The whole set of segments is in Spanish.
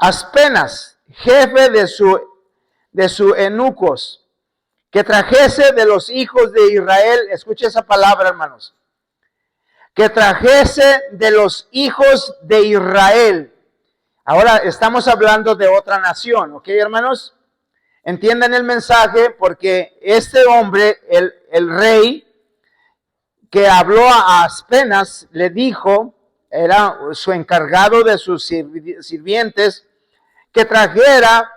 Aspenas, jefe de sus eunucos, que trajese de los hijos de Israel, escuche esa palabra, hermanos, que trajese de los hijos de Israel. Ahora estamos hablando de otra nación, ¿ok, hermanos? Entiendan el mensaje, porque este hombre, el rey que habló a Aspenas, le dijo, era su encargado de sus sirvientes, que trajera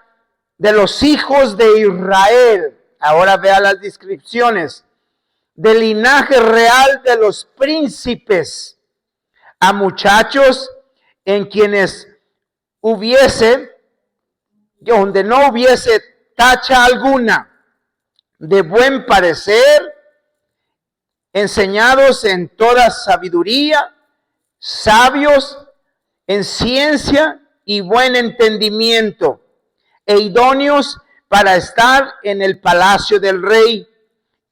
de los hijos de Israel. Ahora vea las descripciones. Del linaje real de los príncipes, a muchachos en quienes donde no hubiese tacha alguna, de buen parecer, enseñados en toda sabiduría, sabios en ciencia y buen entendimiento, e idóneos para estar en el palacio del rey,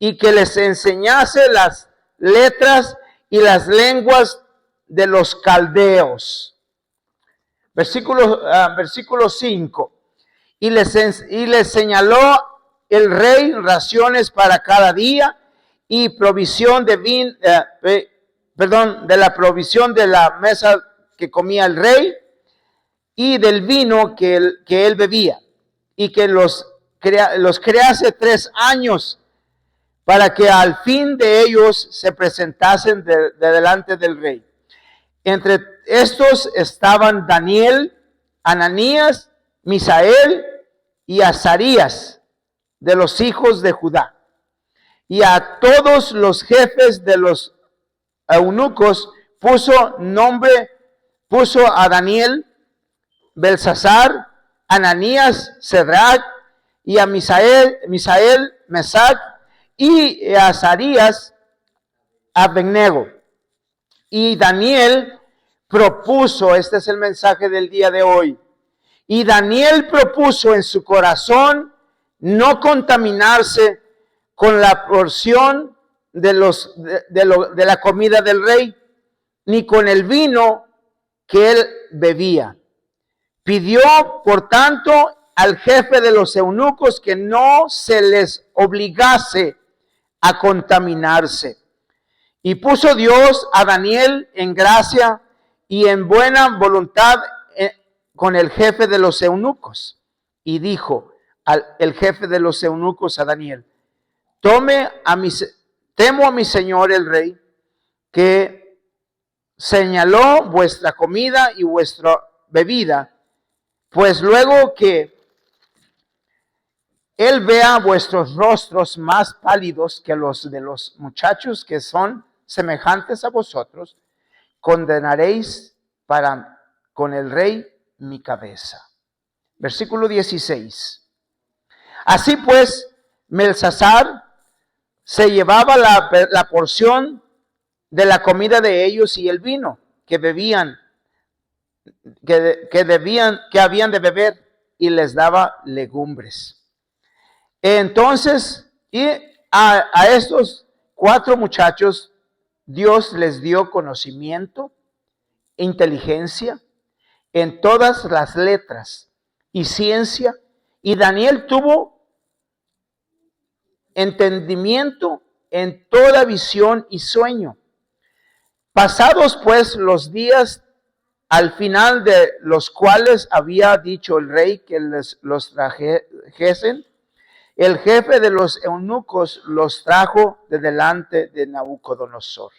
y que les enseñase las letras y las lenguas de los caldeos. Versículo 5. Y les señaló el rey raciones para cada día y provisión de de la provisión de la mesa que comía el rey y del vino que él bebía, y que los crease 3 años para que al fin de ellos se presentasen de delante del rey. Entre estos estaban Daniel, Ananías, Misael y Azarías, de los hijos de Judá. Y a todos los jefes de los eunucos puso a Daniel, Belsasar, Ananías, Sadrach, y a Misael, Mesac, y a Azarías, Abednego. Y Daniel propuso, este es el mensaje del día de hoy, y Daniel propuso en su corazón no contaminarse con la porción de la comida del rey, ni con el vino que él bebía. Pidió, por tanto, al jefe de los eunucos que no se les obligase a contaminarse. Y puso Dios a Daniel en gracia y en buena voluntad con el jefe de los eunucos. Y dijo el jefe de los eunucos a Daniel: temo a mi señor el rey, que señaló vuestra comida y vuestra bebida, pues luego que él vea vuestros rostros más pálidos que los de los muchachos que son semejantes a vosotros, condenaréis con el rey mi cabeza. Versículo 16. Así pues, Belsasar se llevaba la porción de la comida de ellos y el vino que bebían, que habían de beber, y les daba legumbres. Entonces, a estos 4 muchachos, Dios les dio conocimiento, inteligencia en todas las letras y ciencia, y Daniel tuvo entendimiento en toda visión y sueño. Pasados pues los días, al final de los cuales había dicho el rey que los trajesen, el jefe de los eunucos los trajo de delante de Nabucodonosor.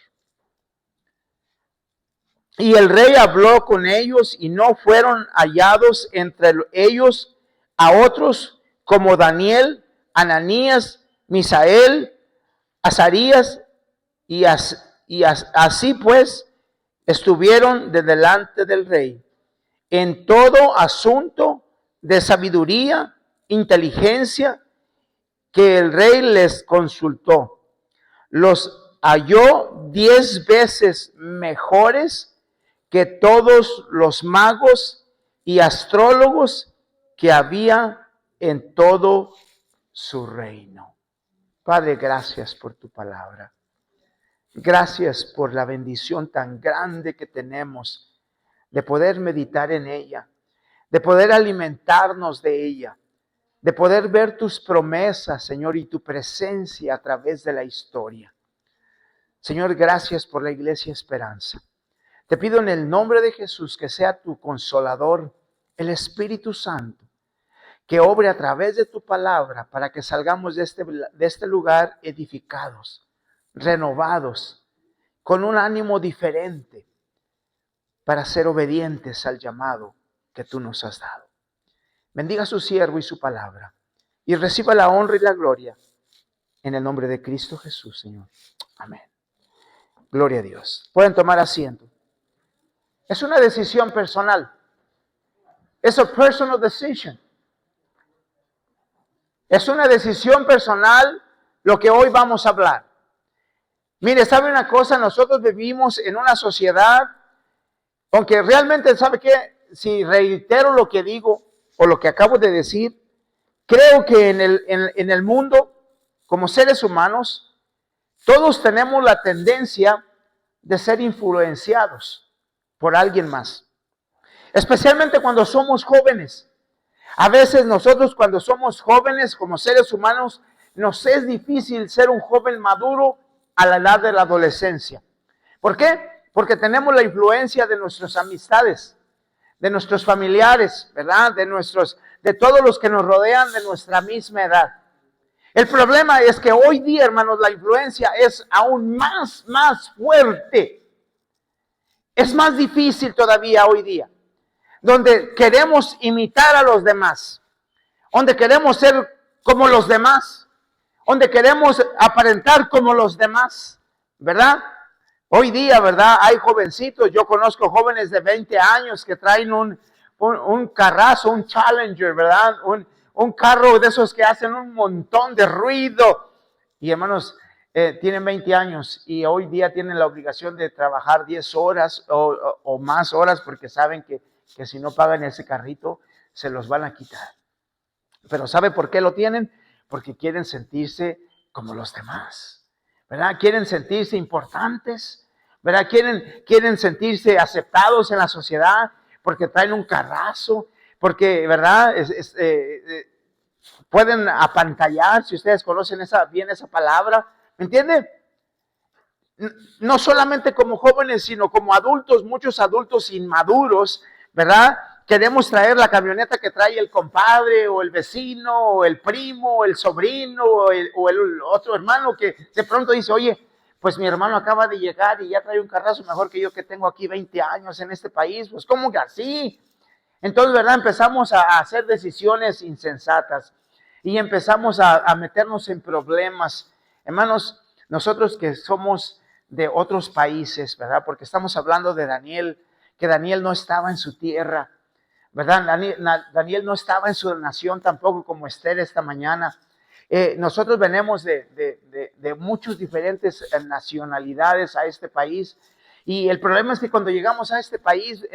Y el rey habló con ellos, y no fueron hallados entre ellos a otros como Daniel, Ananías, Misael, Azarías, y así pues estuvieron de delante del rey en todo asunto de sabiduría, inteligencia, que el rey les consultó. Los halló 10 veces mejores que todos los magos y astrólogos que había en todo su reino. Padre, gracias por tu palabra. Gracias por la bendición tan grande que tenemos de poder meditar en ella, de poder alimentarnos de ella, de poder ver tus promesas, Señor, y tu presencia a través de la historia. Señor, gracias por la Iglesia Esperanza. Te pido en el nombre de Jesús que sea tu consolador, el Espíritu Santo, que obre a través de tu palabra para que salgamos de este lugar edificados, renovados, con un ánimo diferente para ser obedientes al llamado que tú nos has dado. Bendiga a su siervo y su palabra y reciba la honra y la gloria en el nombre de Cristo Jesús, Señor. Amén. Gloria a Dios. Pueden tomar asiento. Es una decisión personal. Es a personal decision. Es una decisión personal lo que hoy vamos a hablar. Mire, ¿sabe una cosa? Nosotros vivimos en una sociedad, aunque realmente, ¿sabe qué? Si reitero lo que digo o lo que acabo de decir, creo que en el mundo, como seres humanos, todos tenemos la tendencia de ser influenciados por alguien más. Especialmente cuando somos jóvenes. A veces nosotros cuando somos jóvenes como seres humanos, nos es difícil ser un joven maduro a la edad de la adolescencia. ¿Por qué? Porque tenemos la influencia de nuestras amistades, de nuestros familiares, ¿verdad? De todos los que nos rodean de nuestra misma edad. El problema es que hoy día, hermanos, la influencia es aún más fuerte. Es más difícil todavía hoy día, donde queremos imitar a los demás, donde queremos ser como los demás, donde queremos aparentar como los demás, ¿verdad? Hoy día, ¿verdad? Hay jovencitos, yo conozco jóvenes de 20 años que traen un carrazo, un Challenger, ¿verdad? Un carro de esos que hacen un montón de ruido. Y hermanos, tienen 20 años y hoy día tienen la obligación de trabajar 10 horas o más horas porque saben que si no pagan ese carrito, se los van a quitar. Pero ¿sabe por qué lo tienen? Porque quieren sentirse como los demás, ¿verdad? Quieren sentirse importantes, ¿verdad? Quieren sentirse aceptados en la sociedad porque traen un carrazo, porque, ¿verdad? Pueden apantallar, si ustedes conocen bien esa palabra, ¿me entienden? No solamente como jóvenes, sino como adultos, muchos adultos inmaduros, ¿verdad? Queremos traer la camioneta que trae el compadre, o el vecino, o el primo, o el sobrino, o el otro hermano que de pronto dice, oye, pues mi hermano acaba de llegar y ya trae un carrazo mejor que yo que tengo aquí 20 años en este país. Pues, ¿cómo que así? Entonces, ¿verdad? Empezamos a hacer decisiones insensatas y empezamos a meternos en problemas. Hermanos, nosotros que somos de otros países, ¿verdad? Porque estamos hablando de Daniel, que Daniel no estaba en su tierra, ¿verdad? Daniel no estaba en su nación tampoco como Esther esta mañana. Nosotros venimos de muchas diferentes nacionalidades a este país. Y el problema es que cuando llegamos a este país,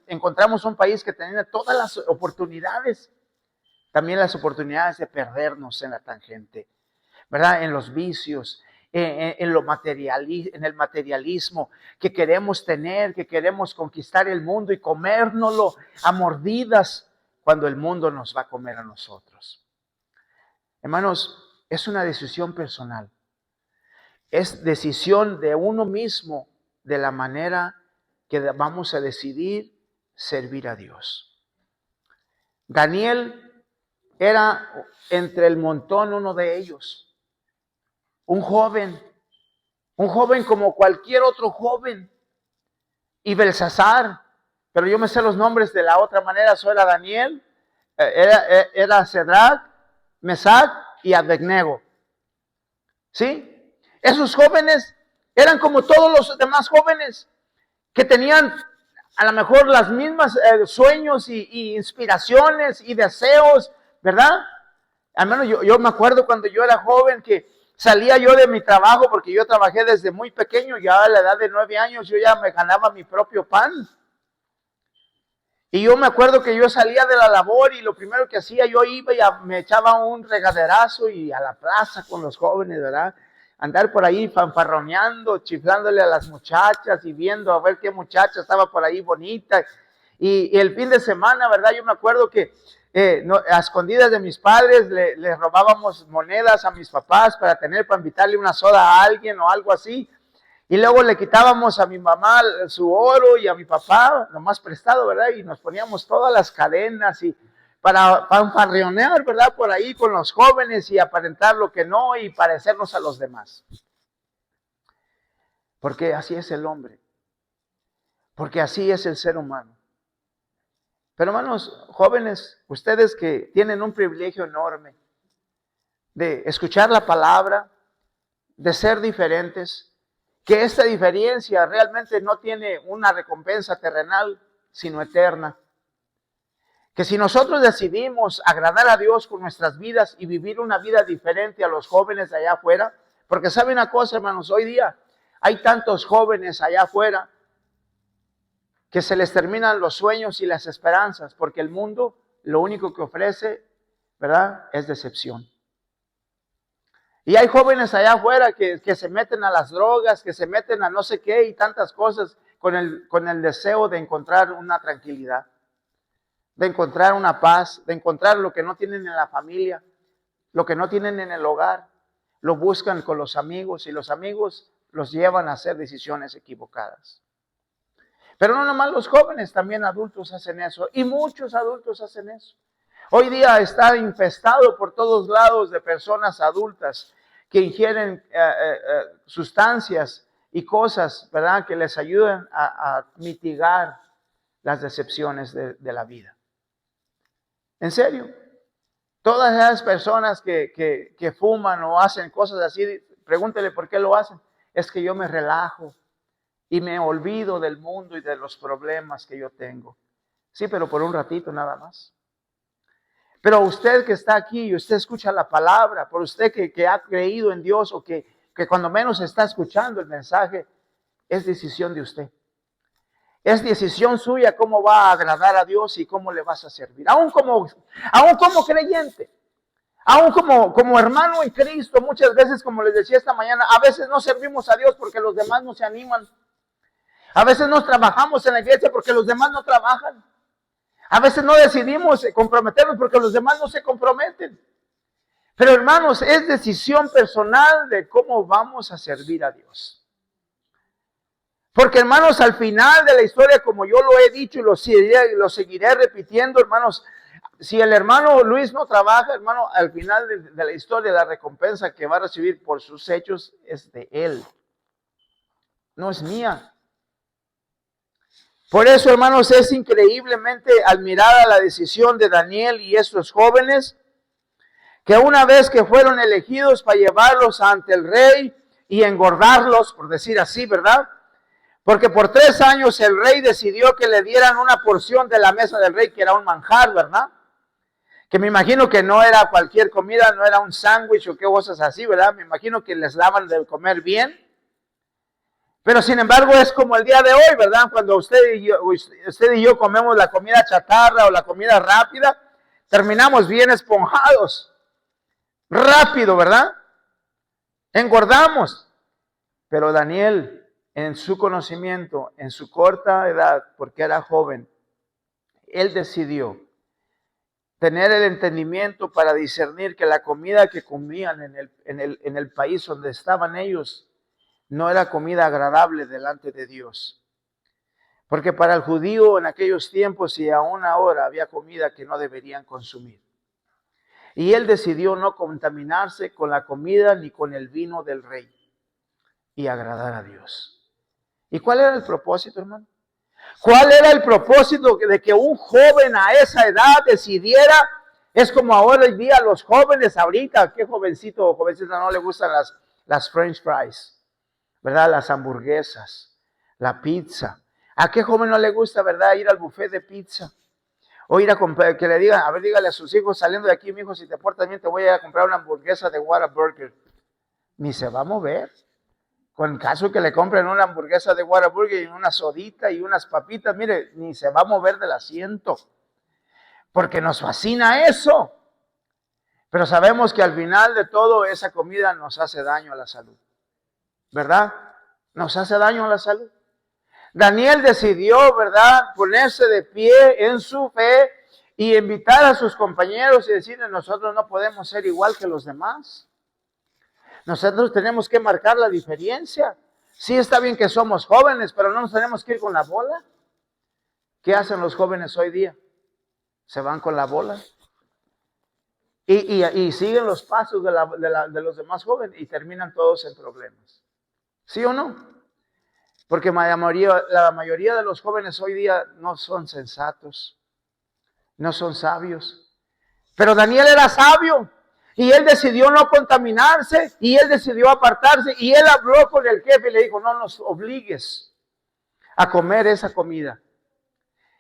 encontramos un país que tiene todas las oportunidades, también las oportunidades de perdernos en la tangente, ¿verdad? En los vicios, en el materialismo que queremos tener, que queremos conquistar el mundo y comérnoslo a mordidas cuando el mundo nos va a comer a nosotros. Hermanos, es una decisión personal. Es decisión de uno mismo de la manera que vamos a decidir servir a Dios. Daniel era entre el montón uno de ellos. Un joven como cualquier otro joven. Y Belsasar, pero yo me sé los nombres de la otra manera, eso era Daniel, era Sadrach, Mesach y Abednego. ¿Sí? Esos jóvenes eran como todos los demás jóvenes que tenían a lo mejor las mismas sueños y inspiraciones y deseos, ¿verdad? Al menos yo me acuerdo cuando yo era joven que salía yo de mi trabajo, porque yo trabajé desde muy pequeño, ya a la edad de 9 años yo ya me ganaba mi propio pan. Y yo me acuerdo que yo salía de la labor y lo primero que hacía, yo iba y me echaba un regaderazo y a la plaza con los jóvenes, ¿verdad? Andar por ahí fanfarroneando, chiflándole a las muchachas y viendo a ver qué muchacha estaba por ahí bonita. Y el fin de semana, ¿verdad? Yo me acuerdo que a escondidas de mis padres le robábamos monedas a mis papás para invitarle una soda a alguien o algo así. Y luego le quitábamos a mi mamá su oro y a mi papá, nomás prestado, ¿verdad? Y nos poníamos todas las cadenas y para fanfarronear, ¿verdad? Por ahí con los jóvenes y aparentar lo que no y parecernos a los demás. Porque así es el hombre. Porque así es el ser humano. Pero hermanos, jóvenes, ustedes que tienen un privilegio enorme de escuchar la palabra, de ser diferentes, que esta diferencia realmente no tiene una recompensa terrenal, sino eterna. Que si nosotros decidimos agradar a Dios con nuestras vidas y vivir una vida diferente a los jóvenes de allá afuera, porque saben una cosa, hermanos, hoy día hay tantos jóvenes allá afuera que se les terminan los sueños y las esperanzas, porque el mundo lo único que ofrece, ¿verdad?, es decepción. Y hay jóvenes allá afuera que se meten a las drogas, que se meten a no sé qué y tantas cosas con el deseo de encontrar una tranquilidad, de encontrar una paz, de encontrar lo que no tienen en la familia, lo que no tienen en el hogar. Lo buscan con los amigos y los amigos los llevan a hacer decisiones equivocadas. Pero no nomás los jóvenes, también adultos hacen eso. Y muchos adultos hacen eso. Hoy día está infestado por todos lados de personas adultas que ingieren sustancias y cosas, ¿verdad?, que les ayudan a mitigar las decepciones de la vida. En serio, todas esas personas que fuman o hacen cosas así, pregúntele por qué lo hacen. Es que yo me relajo y me olvido del mundo y de los problemas que yo tengo. Sí, pero por un ratito nada más. Pero usted que está aquí y usted escucha la palabra, por usted que ha creído en Dios o que cuando menos está escuchando el mensaje, es decisión de usted. Es decisión suya cómo va a agradar a Dios y cómo le vas a servir. Aún como creyente, aún como hermano en Cristo, muchas veces, como les decía esta mañana, a veces no servimos a Dios porque los demás no se animan. A veces no trabajamos en la iglesia porque los demás no trabajan. A veces no decidimos comprometernos porque los demás no se comprometen. Pero hermanos, es decisión personal de cómo vamos a servir a Dios. Porque hermanos, al final de la historia, como yo lo he dicho y lo seguiré repitiendo, hermanos, si el hermano Luis no trabaja, hermano, al final de la historia, la recompensa que va a recibir por sus hechos es de él. No es mía. Por eso, hermanos, es increíblemente admirada la decisión de Daniel y estos jóvenes, que una vez que fueron elegidos para llevarlos ante el rey y engordarlos, por decir así, ¿verdad? Porque por 3 años el rey decidió que le dieran una porción de la mesa del rey, que era un manjar, ¿verdad? Que me imagino que no era cualquier comida, no era un sándwich o qué cosas así, ¿verdad? Me imagino que les daban de comer bien. Pero sin embargo es como el día de hoy, ¿verdad? Cuando usted y yo comemos la comida chatarra o la comida rápida, terminamos bien esponjados. Rápido, ¿verdad? Engordamos. Pero Daniel, en su conocimiento, en su corta edad, porque era joven, él decidió tener el entendimiento para discernir que la comida que comían en el país donde estaban ellos no era comida agradable delante de Dios. Porque para el judío en aquellos tiempos y aún ahora había comida que no deberían consumir. Y él decidió no contaminarse con la comida ni con el vino del rey y agradar a Dios. ¿Y cuál era el propósito, hermano? ¿Cuál era el propósito de que un joven a esa edad decidiera? Es como ahora hoy día los jóvenes ahorita, ¿qué jovencito o jovencita no le gustan las French fries? ¿Verdad? Las hamburguesas, la pizza. ¿A qué joven no le gusta, verdad, ir al buffet de pizza? O ir a comprar, que le digan, a ver, dígale a sus hijos saliendo de aquí, mi hijo, si te portas bien, te voy a ir a comprar una hamburguesa de Whataburger. Ni se va a mover. Con caso que le compren una hamburguesa de Whataburger y una sodita y unas papitas, mire, ni se va a mover del asiento. Porque nos fascina eso. Pero sabemos que al final de todo, esa comida nos hace daño a la salud. ¿Verdad? Nos hace daño a la salud. Daniel decidió, ¿verdad?, ponerse de pie en su fe y invitar a sus compañeros y decirles, nosotros no podemos ser igual que los demás. Nosotros tenemos que marcar la diferencia. Sí está bien que somos jóvenes, pero no nos tenemos que ir con la bola. ¿Qué hacen los jóvenes hoy día? Se van con la bola. Y siguen los pasos de los demás jóvenes y terminan todos en problemas. ¿Sí o no? Porque la mayoría de los jóvenes hoy día no son sensatos, no son sabios. Pero Daniel era sabio y él decidió no contaminarse y él decidió apartarse y él habló con el jefe y le dijo, no nos obligues a comer esa comida.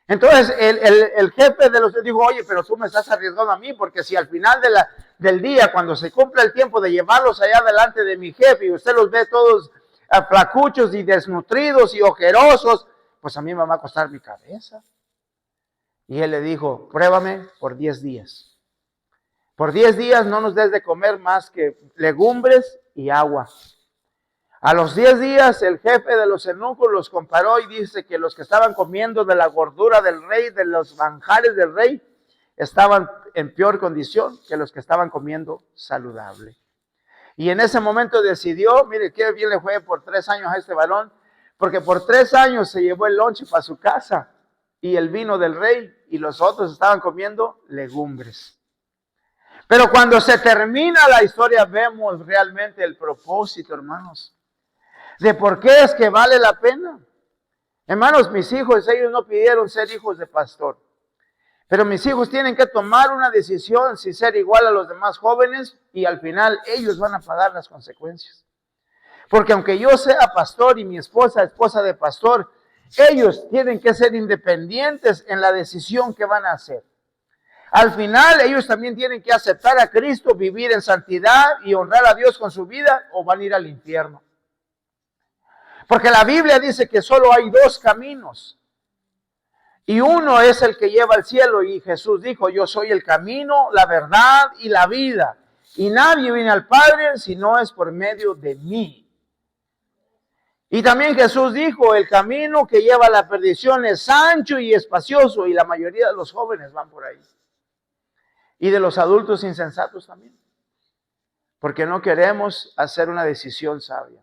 Entonces el jefe de los dijo, oye, pero tú me estás arriesgando a mí, porque si al final del día, cuando se cumpla el tiempo de llevarlos allá delante de mi jefe y usted los ve todos flacuchos y desnutridos y ojerosos, pues a mí me va a costar mi cabeza. Y él le dijo, pruébame por 10 días. Por 10 días no nos des de comer más que legumbres y agua. A los 10 días el jefe de los eunucos los comparó y dice que los que estaban comiendo de la gordura del rey, de los manjares del rey, estaban en peor condición que los que estaban comiendo saludable. Y en ese momento decidió, mire qué bien le fue por 3 años a este varón, porque por 3 años se llevó el lonche para su casa y el vino del rey y los otros estaban comiendo legumbres. Pero cuando se termina la historia vemos realmente el propósito, hermanos, de por qué es que vale la pena. Hermanos, mis hijos, ellos no pidieron ser hijos de pastor, pero mis hijos tienen que tomar una decisión si ser igual a los demás jóvenes y al final ellos van a pagar las consecuencias. Porque aunque yo sea pastor y mi esposa de pastor, ellos tienen que ser independientes en la decisión que van a hacer. Al final ellos también tienen que aceptar a Cristo, vivir en santidad y honrar a Dios con su vida o van a ir al infierno. Porque la Biblia dice que solo hay 2 caminos. Y uno es el que lleva al cielo. Y Jesús dijo, yo soy el camino, la verdad y la vida. Y nadie viene al Padre si no es por medio de mí. Y también Jesús dijo, el camino que lleva a la perdición es ancho y espacioso. Y la mayoría de los jóvenes van por ahí. Y de los adultos insensatos también. Porque no queremos hacer una decisión sabia.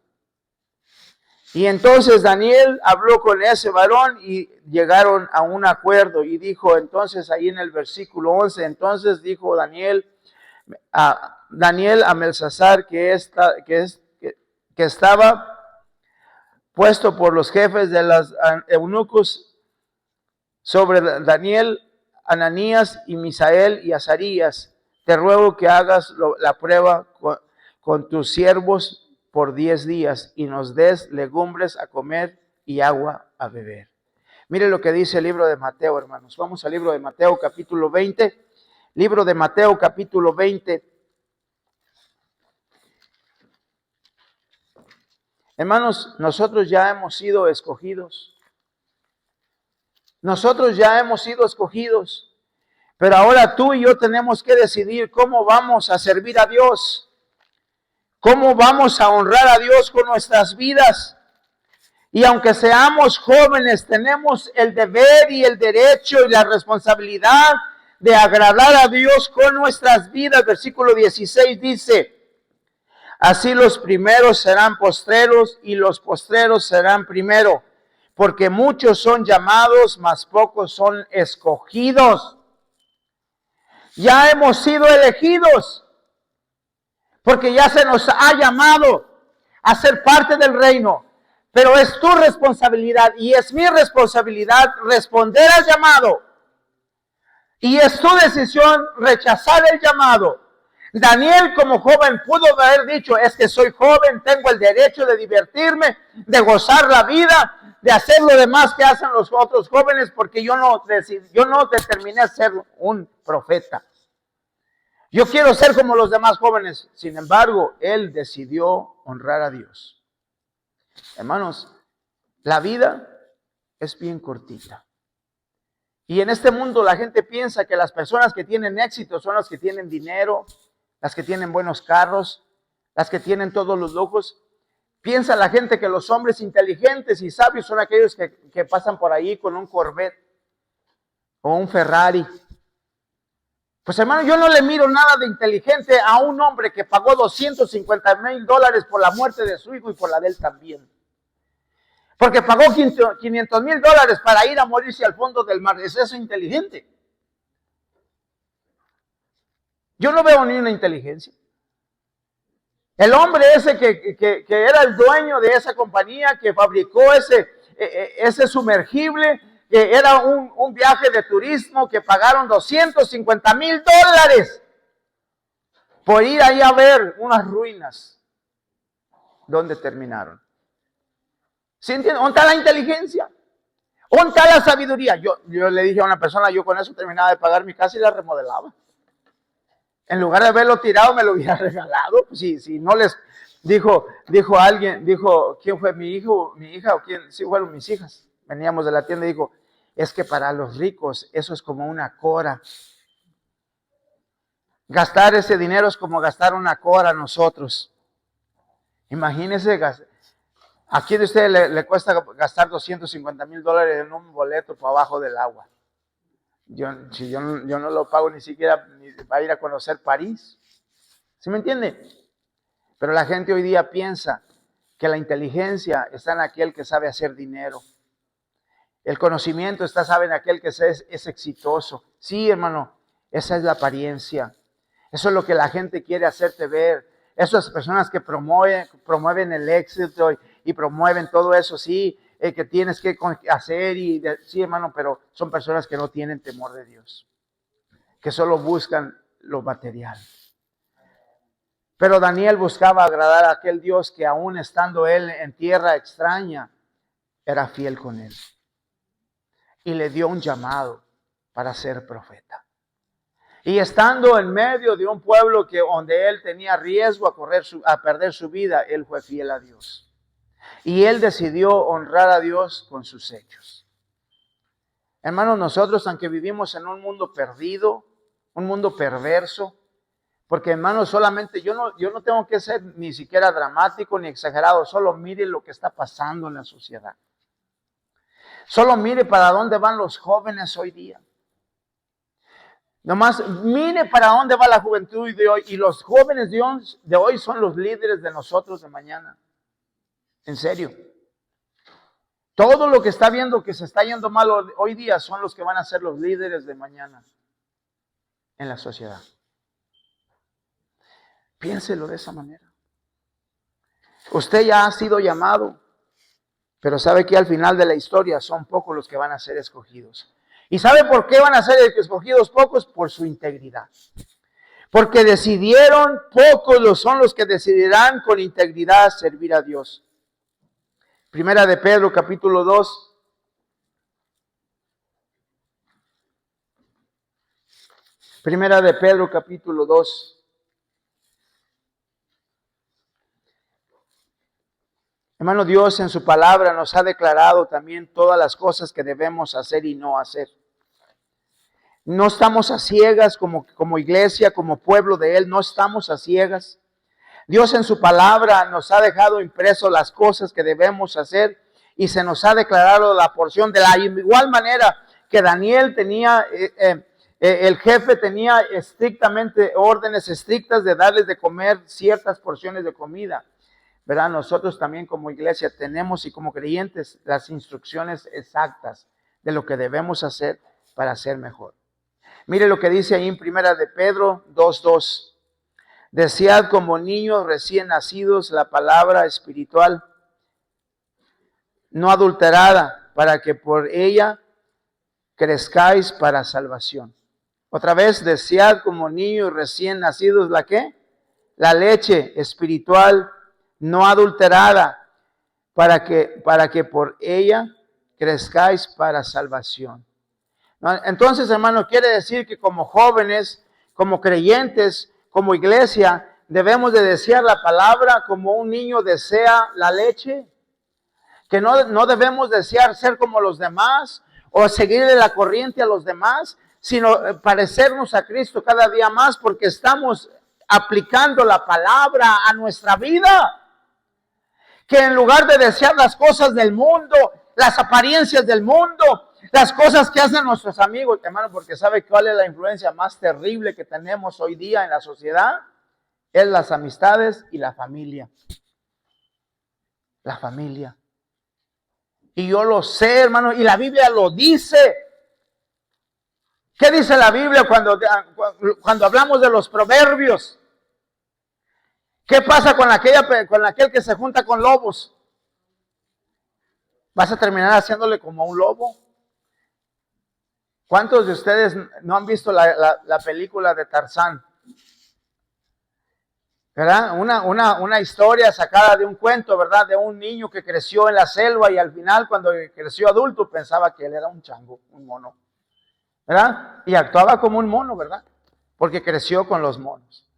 Y entonces Daniel habló con ese varón y llegaron a un acuerdo y dijo entonces ahí en el versículo 11, entonces dijo Daniel a Belsasar que estaba puesto por los jefes de los eunucos sobre Daniel, Ananías y Misael y Azarías, te ruego que hagas la prueba con tus siervos por 10 días y nos des legumbres a comer y agua a beber. Mire lo que dice el libro de Mateo, hermanos. Vamos al libro de Mateo capítulo 20. Libro de Mateo capítulo 20. Hermanos, nosotros ya hemos sido escogidos. Nosotros ya hemos sido escogidos. Pero ahora tú y yo tenemos que decidir cómo vamos a servir a Dios. ¿Cómo vamos a honrar a Dios con nuestras vidas? Y aunque seamos jóvenes, tenemos el deber y el derecho y la responsabilidad de agradar a Dios con nuestras vidas. Versículo 16 dice, así los primeros serán postreros y los postreros serán primero, porque muchos son llamados, mas pocos son escogidos. Ya hemos sido elegidos. Porque ya se nos ha llamado a ser parte del reino. Pero es tu responsabilidad y es mi responsabilidad responder al llamado. Y es tu decisión rechazar el llamado. Daniel como joven pudo haber dicho, es que soy joven, tengo el derecho de divertirme, de gozar la vida, de hacer lo demás que hacen los otros jóvenes, porque yo no determiné ser un profeta. Yo quiero ser como los demás jóvenes. Sin embargo, él decidió honrar a Dios. Hermanos, la vida es bien cortita. Y en este mundo la gente piensa que las personas que tienen éxito son las que tienen dinero, las que tienen buenos carros, las que tienen todos los lujos. Piensa la gente que los hombres inteligentes y sabios son aquellos que pasan por ahí con un Corvette o un Ferrari. Pues hermano, yo no le miro nada de inteligente a un hombre que pagó $250,000 por la muerte de su hijo y por la de él también. Porque pagó $500,000 para ir a morirse al fondo del mar. ¿Es eso inteligente? Yo no veo ni una inteligencia. El hombre ese que era el dueño de esa compañía, que fabricó ese sumergible, que era un viaje de turismo, que pagaron $250,000 por ir ahí a ver unas ruinas. ¿Dónde terminaron? ¿Sí entienden? ¿Dónde está la inteligencia? ¿Dónde está la sabiduría? Yo le dije a una persona, yo con eso terminaba de pagar mi casa y la remodelaba. En lugar de haberlo tirado, me lo hubiera regalado. Pues si no les dijo alguien, ¿quién fue mi hijo, mi hija o quién? Sí, fueron mis hijas. Veníamos de la tienda y dijo, es que para los ricos eso es como una cora. Gastar ese dinero es como gastar una cora a nosotros. Imagínense, ¿a quién de ustedes le cuesta gastar $250,000 en un boleto para abajo del agua? Yo no lo pago ni siquiera para ir a conocer París. ¿Sí me entiende? Pero la gente hoy día piensa que la inteligencia está en aquel que sabe hacer dinero. El conocimiento sabe en aquel que es exitoso. Sí, hermano, esa es la apariencia. Eso es lo que la gente quiere hacerte ver. Esas personas que promueven el éxito y promueven todo eso, sí, que tienes que hacer. Sí, hermano, pero son personas que no tienen temor de Dios, que solo buscan lo material. Pero Daniel buscaba agradar a aquel Dios que aún estando él en tierra extraña, era fiel con él. Y le dio un llamado para ser profeta. Y estando en medio de un pueblo donde él tenía riesgo a perder su vida, él fue fiel a Dios. Y él decidió honrar a Dios con sus hechos. Hermanos, nosotros, aunque vivimos en un mundo perdido, un mundo perverso, porque hermanos, solamente yo no tengo que ser ni siquiera dramático ni exagerado, solo mire lo que está pasando en la sociedad. Solo mire para dónde van los jóvenes hoy día. Nomás mire para dónde va la juventud de hoy. Y los jóvenes de hoy son los líderes de nosotros de mañana. En serio. Todo lo que está viendo que se está yendo mal hoy día son los que van a ser los líderes de mañana en la sociedad. Piénselo de esa manera. Usted ya ha sido llamado, pero sabe que al final de la historia son pocos los que van a ser escogidos. ¿Y sabe por qué van a ser escogidos pocos? Por su integridad. Porque decidieron, pocos son los que decidirán con integridad servir a Dios. Primera de Pedro, capítulo 2. Primera de Pedro, capítulo 2. Hermano, Dios en su palabra nos ha declarado también todas las cosas que debemos hacer y no hacer. No estamos a ciegas como iglesia, como pueblo de Él, no estamos a ciegas. Dios en su palabra nos ha dejado impreso las cosas que debemos hacer y se nos ha declarado la porción de la igual manera que Daniel tenía, el jefe tenía estrictamente órdenes estrictas de darles de comer ciertas porciones de comida. ¿Verdad? Nosotros también como iglesia tenemos y como creyentes las instrucciones exactas de lo que debemos hacer para ser mejor. Mire lo que dice ahí en Primera de Pedro 2:2. Desead como niños recién nacidos la palabra espiritual no adulterada, para que por ella crezcáis para salvación. Otra vez, desead como niños recién nacidos ¿la qué? La leche espiritual no adulterada, para que por ella crezcáis para salvación. Entonces, hermano, quiere decir que como jóvenes, como creyentes, como iglesia, debemos de desear la palabra como un niño desea la leche. Que no debemos desear ser como los demás o seguirle la corriente a los demás, sino parecernos a Cristo cada día más porque estamos aplicando la palabra a nuestra vida. que en lugar de desear las cosas del mundo, las apariencias del mundo, las cosas que hacen nuestros amigos, hermano, porque ¿sabe cuál es la influencia más terrible que tenemos hoy día en la sociedad? Es las amistades y la familia. La familia. Y yo lo sé, hermano, y la Biblia lo dice. ¿Qué dice la Biblia cuando hablamos de los proverbios? ¿Qué pasa con aquel que se junta con lobos? Vas a terminar haciéndole como un lobo. ¿Cuántos de ustedes no han visto la película de Tarzán? ¿Verdad? Una historia sacada de un cuento, ¿verdad? De un niño que creció en la selva y al final, cuando creció adulto, pensaba que él era un chango, un mono, ¿verdad? Y actuaba como un mono, ¿verdad? Porque creció con los monos.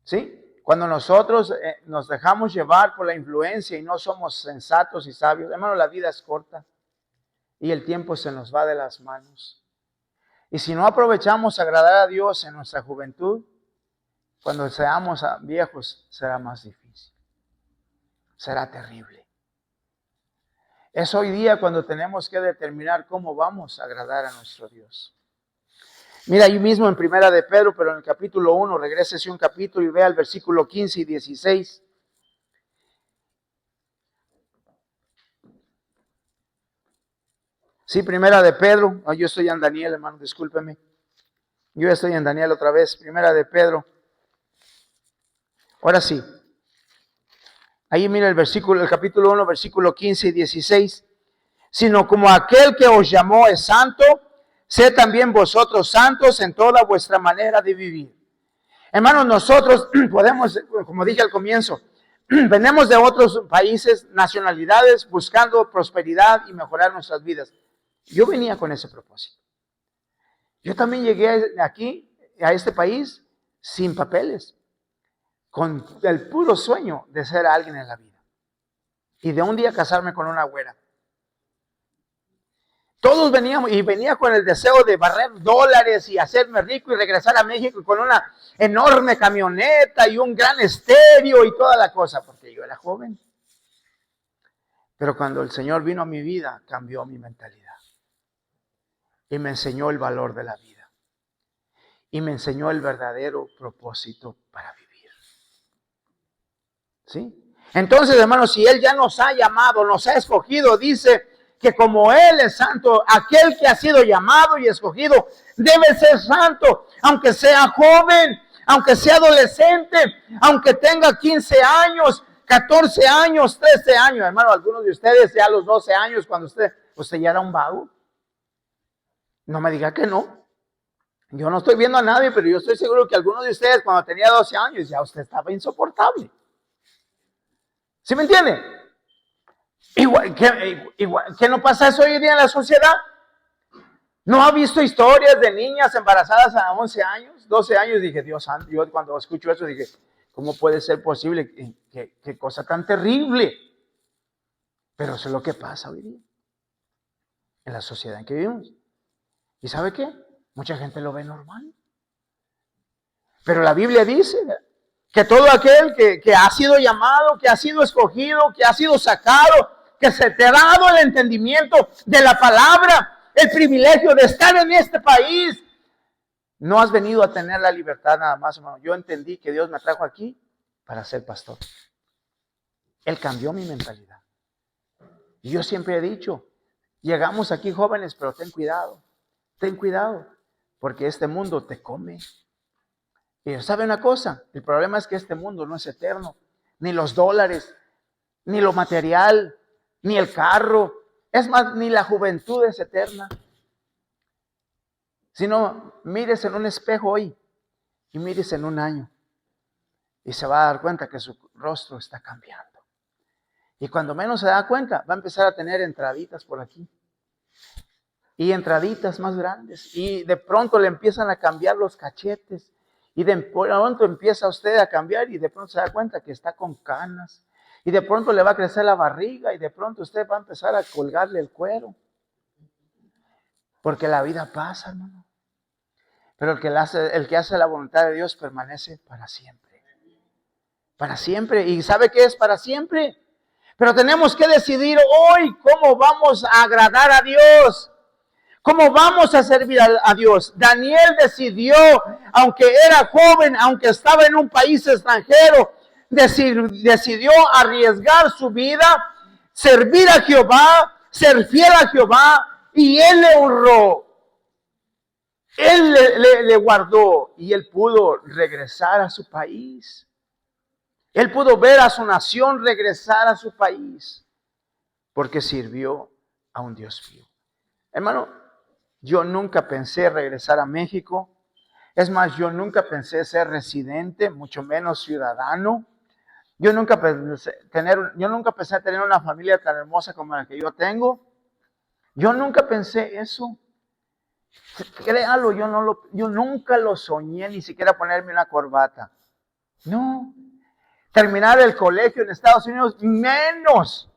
¿Sí? Cuando nosotros nos dejamos llevar por la influencia y no somos sensatos y sabios, hermano, la vida es corta y el tiempo se nos va de las manos. Y si no aprovechamos agradar a Dios en nuestra juventud, cuando seamos viejos será más difícil. Será terrible. Es hoy día cuando tenemos que determinar cómo vamos a agradar a nuestro Dios. Mira ahí mismo en Primera de Pedro, pero en el capítulo 1, regrésese un capítulo y vea el versículo 15 y 16. Sí, Primera de Pedro. Yo estoy en Daniel, hermano, discúlpeme. Yo estoy en Daniel otra vez. Primera de Pedro. Ahora sí. Ahí mira el capítulo 1, versículo 15 y 16. Sino como aquel que os llamó es santo, sed también vosotros santos en toda vuestra manera de vivir. Hermanos, nosotros podemos, como dije al comienzo, venimos de otros países, nacionalidades, buscando prosperidad y mejorar nuestras vidas. Yo venía con ese propósito. Yo también llegué aquí, a este país, sin papeles, con el puro sueño de ser alguien en la vida y de un día casarme con una güera. Todos veníamos, y venía con el deseo de barrer dólares y hacerme rico y regresar a México con una enorme camioneta y un gran estéreo y toda la cosa, porque yo era joven. Pero cuando el Señor vino a mi vida, cambió mi mentalidad y me enseñó el valor de la vida y me enseñó el verdadero propósito para vivir. ¿Sí? Entonces, hermanos, si Él ya nos ha llamado, nos ha escogido, dice que como Él es santo, aquel que ha sido llamado y escogido debe ser santo, aunque sea joven, aunque sea adolescente, aunque tenga 15 años, 14 años, 13 años. Hermano, algunos de ustedes ya a los 12 años, cuando usted ya era un vago. No me diga que no. Yo no estoy viendo a nadie, pero yo estoy seguro que algunos de ustedes cuando tenía 12 años ya usted estaba insoportable. ¿Sí me entiende? Igual, ¿qué no pasa eso hoy día en la sociedad? ¿No ha visto historias de niñas embarazadas a 11 años, 12 años? Dije, Dios santo, yo cuando escucho eso dije, ¿cómo puede ser posible? ¿Qué cosa tan terrible? Pero eso es lo que pasa hoy día, en la sociedad en que vivimos. ¿Y sabe qué? Mucha gente lo ve normal. Pero la Biblia dice que todo aquel que ha sido llamado, que ha sido escogido, que ha sido sacado, que se te ha dado el entendimiento de la palabra, el privilegio de estar en este país. No has venido a tener la libertad nada más, hermano. Yo entendí que Dios me trajo aquí para ser pastor. Él cambió mi mentalidad. Y yo siempre he dicho, llegamos aquí jóvenes, pero ten cuidado, porque este mundo te come. Y ¿sabe una cosa? El problema es que este mundo no es eterno, ni los dólares, ni lo material, ni el carro, es más, ni la juventud es eterna. Sino, mírese en un espejo hoy y mírese en un año y se va a dar cuenta que su rostro está cambiando. Y cuando menos se da cuenta, va a empezar a tener entraditas por aquí y entraditas más grandes y de pronto le empiezan a cambiar los cachetes y de pronto empieza usted a cambiar y de pronto se da cuenta que está con canas y de pronto le va a crecer la barriga y de pronto usted va a empezar a colgarle el cuero. Porque la vida pasa, hermano. Pero el que hace la voluntad de Dios permanece para siempre. Para siempre. ¿Y sabe qué es para siempre? Pero tenemos que decidir hoy cómo vamos a agradar a Dios. ¿Cómo vamos a servir a Dios? Daniel decidió, aunque era joven, aunque estaba en un país extranjero, decidió arriesgar su vida, servir a Jehová, ser fiel a Jehová, y él le honró. Él le guardó y él pudo regresar a su país. Él pudo ver a su nación regresar a su país porque sirvió a un Dios vivo. Hermano, yo nunca pensé regresar a México. Es más, yo nunca pensé ser residente, mucho menos ciudadano. Yo nunca pensé tener una familia tan hermosa como la que yo tengo. Yo nunca pensé eso. Créalo, yo nunca lo soñé, ni siquiera ponerme una corbata. No. Terminar el colegio en Estados Unidos, menos.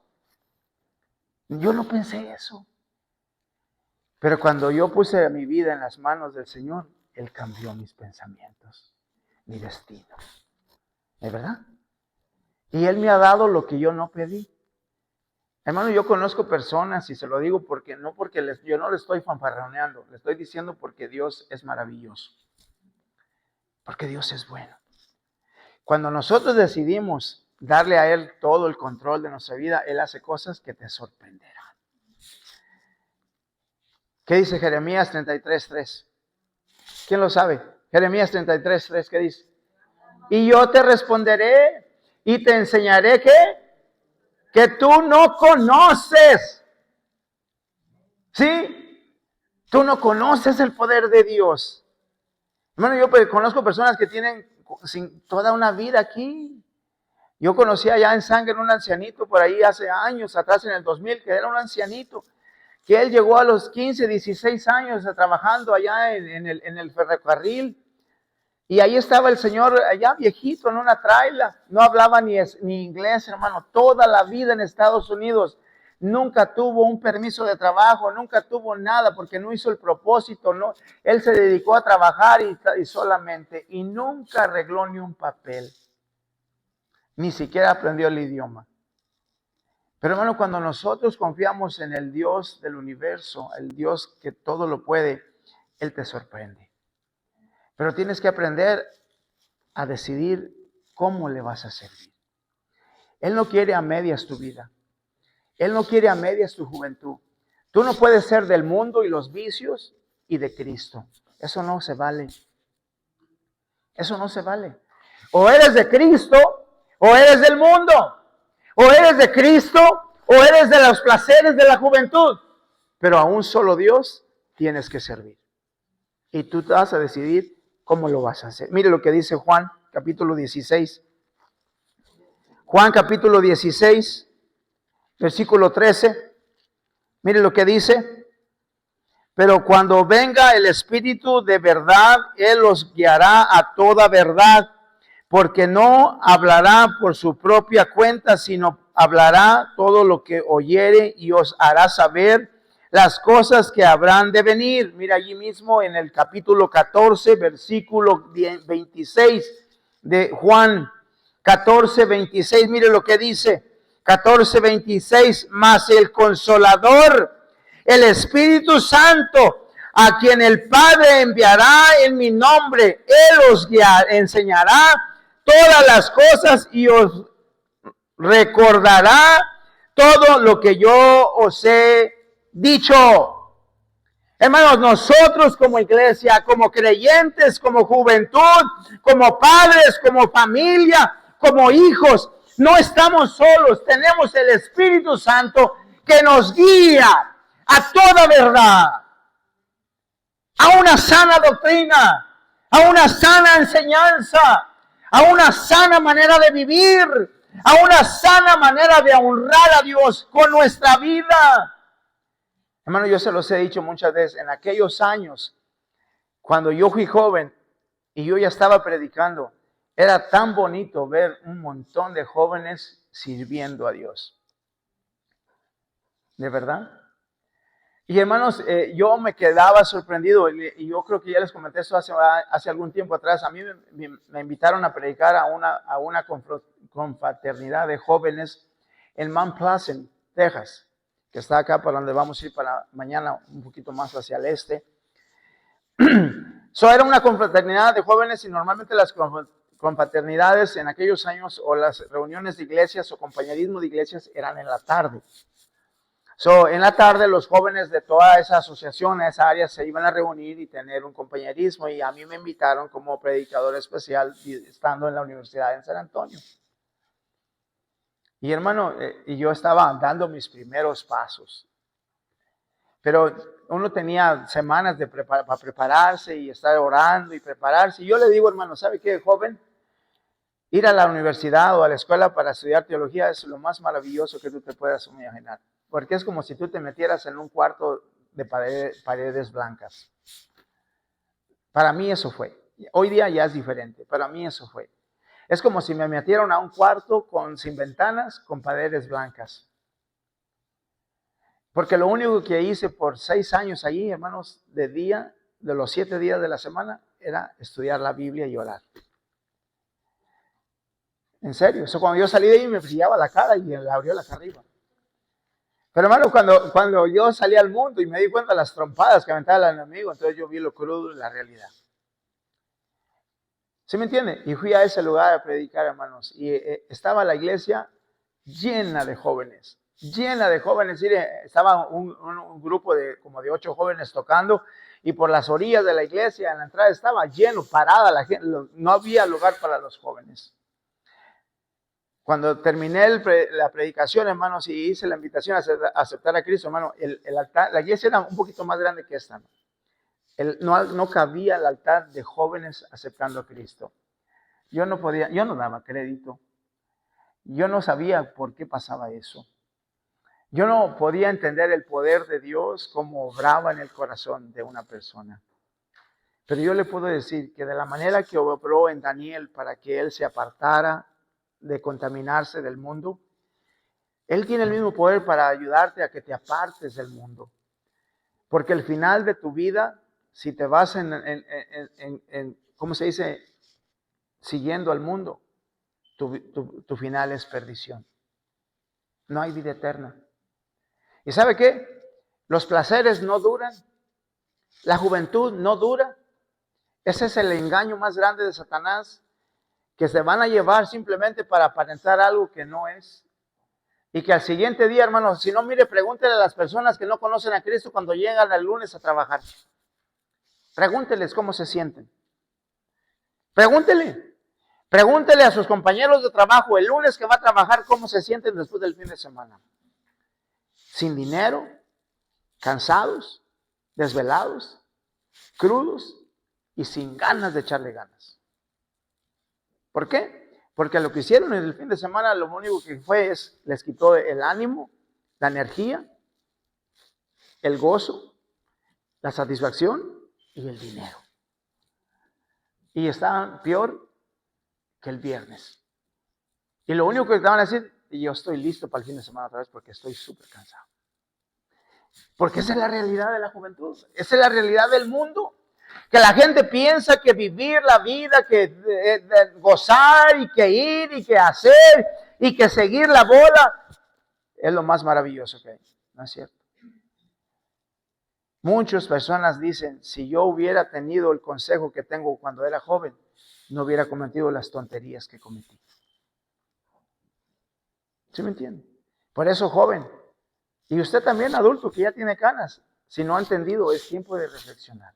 Yo no pensé eso. Pero cuando yo puse mi vida en las manos del Señor, Él cambió mis pensamientos, mi destino. ¿Es verdad? Y Él me ha dado lo que yo no pedí. Hermano, yo conozco personas, y se lo digo porque yo no le estoy fanfarroneando, le estoy diciendo porque Dios es maravilloso. Porque Dios es bueno. Cuando nosotros decidimos darle a Él todo el control de nuestra vida, Él hace cosas que te sorprenderán. ¿Qué dice Jeremías 33:3? ¿Quién lo sabe? Jeremías 33:3, ¿qué dice? Y yo te responderé y te enseñaré que tú no conoces. ¿Sí? Tú no conoces el poder de Dios. Hermano, yo conozco personas que tienen toda una vida aquí. Yo conocí allá en Sangre un ancianito por ahí hace años, atrás en el 2000, que era un ancianito, que él llegó a los 15, 16 años trabajando allá en el ferrocarril. Y ahí estaba el señor allá viejito en una traila. No hablaba ni inglés, hermano. Toda la vida en Estados Unidos. Nunca tuvo un permiso de trabajo, nunca tuvo nada porque no hizo el propósito. No. Él se dedicó a trabajar y solamente. Y nunca arregló ni un papel. Ni siquiera aprendió el idioma. Pero hermano, cuando nosotros confiamos en el Dios del universo, el Dios que todo lo puede, Él te sorprende. Pero tienes que aprender a decidir cómo le vas a servir. Él no quiere a medias tu vida. Él no quiere a medias tu juventud. Tú no puedes ser del mundo y los vicios y de Cristo. Eso no se vale. Eso no se vale. O eres de Cristo o eres del mundo. O eres de Cristo o eres de los placeres de la juventud. Pero a un solo Dios tienes que servir. Y tú te vas a decidir cómo lo vas a hacer. Mire lo que dice Juan, capítulo 16. Juan, capítulo 16, versículo 13. Mire lo que dice. Pero cuando venga el Espíritu de verdad, Él los guiará a toda verdad, porque no hablará por su propia cuenta, sino hablará todo lo que oyere y os hará saber las cosas que habrán de venir. Mira allí mismo en el capítulo 14, versículo 26 de Juan 14, 26. Mire lo que dice. 14, 26. Mas el Consolador, el Espíritu Santo, a quien el Padre enviará en mi nombre, Él os enseñará todas las cosas y os recordará todo lo que yo os he dicho. Hermanos, nosotros como iglesia, como creyentes, como juventud, como padres, como familia, como hijos, no estamos solos. Tenemos el Espíritu Santo que nos guía a toda verdad, a una sana doctrina, a una sana enseñanza, a una sana manera de vivir, a una sana manera de honrar a Dios con nuestra vida. Hermano, yo se los he dicho muchas veces, en aquellos años, cuando yo fui joven y yo ya estaba predicando, era tan bonito ver un montón de jóvenes sirviendo a Dios. ¿De verdad? Y hermanos, yo me quedaba sorprendido, y yo creo que ya les comenté eso hace algún tiempo atrás. A mí me invitaron a predicar a una confraternidad de jóvenes en Mount Pleasant, Texas, que está acá para donde vamos a ir para mañana, un poquito más hacia el este. Era una confraternidad de jóvenes y normalmente las confraternidades en aquellos años o las reuniones de iglesias o compañerismo de iglesias eran en la tarde. En la tarde los jóvenes de toda esa asociación, esa área, se iban a reunir y tener un compañerismo, y a mí me invitaron como predicador especial estando en la universidad en San Antonio. Y hermano, y yo estaba dando mis primeros pasos, pero uno tenía semanas para prepararse y estar orando y prepararse. Y yo le digo, hermano, ¿sabe qué, joven? Ir a la universidad o a la escuela para estudiar teología es lo más maravilloso que tú te puedas imaginar. Porque es como si tú te metieras en un cuarto de paredes blancas. Para mí eso fue. Hoy día ya es diferente. Para mí eso fue. Es como si me metieran a un cuarto sin ventanas, con paredes blancas. Porque lo único que hice por 6 años allí, hermanos, de los 7 días de la semana, era estudiar la Biblia y orar. En serio. Cuando yo salí de ahí me brillaba la cara y me abrió la cara arriba. Pero hermano, cuando yo salí al mundo y me di cuenta de las trompadas que aventaba el enemigo, entonces yo vi lo crudo de la realidad. ¿Sí me entiende? Y fui a ese lugar a predicar, hermanos. Y estaba la iglesia llena de jóvenes. Llena de jóvenes. Estaba un grupo de como de 8 jóvenes tocando. Y por las orillas de la iglesia, en la entrada, estaba lleno, parada la gente. No había lugar para los jóvenes. Cuando terminé la predicación, hermanos, y hice la invitación a aceptar a Cristo, hermano, el altar, la iglesia era un poquito más grande que esta. No cabía el altar de jóvenes aceptando a Cristo. Yo no daba crédito. Yo no sabía por qué pasaba eso. Yo no podía entender el poder de Dios como obraba en el corazón de una persona. Pero yo le puedo decir que de la manera que obró en Daniel para que él se apartara de contaminarse del mundo, Él tiene el mismo poder para ayudarte a que te apartes del mundo. Porque el final de tu vida, si te vas ¿cómo se dice? Siguiendo al mundo, tu final es perdición. No hay vida eterna. ¿Y sabe qué? Los placeres no duran. La juventud no dura. Ese es el engaño más grande de Satanás, que se van a llevar simplemente para aparentar algo que no es. Y que al siguiente día, hermanos, si no, mire, pregúntele a las personas que no conocen a Cristo cuando llegan el lunes a trabajar. Pregúnteles cómo se sienten. Pregúntele a sus compañeros de trabajo el lunes que va a trabajar cómo se sienten después del fin de semana. Sin dinero, cansados, desvelados, crudos y sin ganas de echarle ganas. ¿Por qué? Porque lo que hicieron en el fin de semana, lo único que fue les quitó el ánimo, la energía, el gozo, la satisfacción y el dinero. Y estaban peor que el viernes. Y lo único que estaban a decir, yo estoy listo para el fin de semana otra vez porque estoy súper cansado. Porque esa es la realidad de la juventud. Esa es la realidad del mundo. Que la gente piensa que vivir la vida, que gozar y que ir y que hacer y que seguir la bola es lo más maravilloso que hay. No es cierto. Muchas personas dicen, si yo hubiera tenido el consejo que tengo cuando era joven, no hubiera cometido las tonterías que cometí. ¿Sí me entiende? Por eso, joven, y usted también adulto que ya tiene canas, si no ha entendido, es tiempo de reflexionar.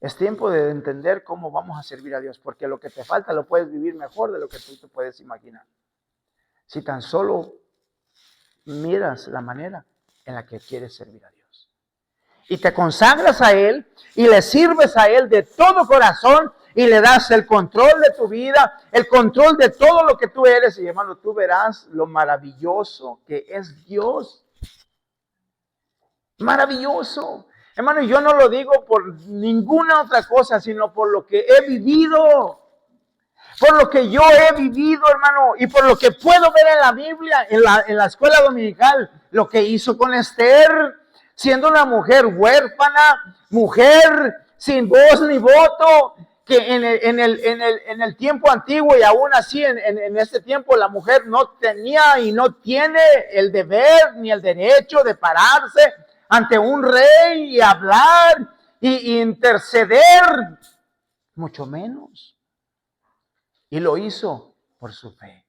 Es tiempo de entender cómo vamos a servir a Dios, porque lo que te falta lo puedes vivir mejor de lo que tú te puedes imaginar. Si tan solo miras la manera en la que quieres servir a Dios. Y te consagras a Él y le sirves a Él de todo corazón y le das el control de tu vida, el control de todo lo que tú eres. Y hermano, tú verás lo maravilloso que es Dios. Maravilloso. Hermano, yo no lo digo por ninguna otra cosa, sino por lo que he vivido. Por lo que yo he vivido, hermano, y por lo que puedo ver en la Biblia, en la escuela dominical, lo que hizo con Esther, siendo una mujer huérfana, mujer sin voz ni voto, que en el tiempo antiguo y aún así en este tiempo la mujer no tenía y no tiene el deber ni el derecho de pararse ante un rey y hablar y interceder, mucho menos. Y lo hizo por su fe.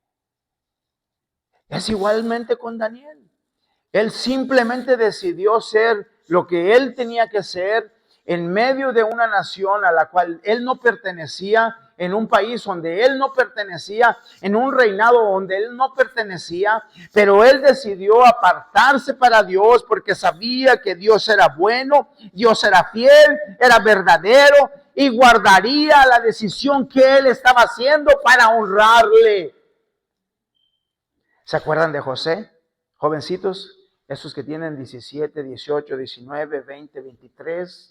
Es igualmente con Daniel. Él simplemente decidió ser lo que él tenía que ser en medio de una nación a la cual él no pertenecía, en un país donde él no pertenecía, en un reinado donde él no pertenecía, pero él decidió apartarse para Dios porque sabía que Dios era bueno, Dios era fiel, era verdadero y guardaría la decisión que él estaba haciendo para honrarle. ¿Se acuerdan de José? Jovencitos, esos que tienen 17, 18, 19, 20, 23.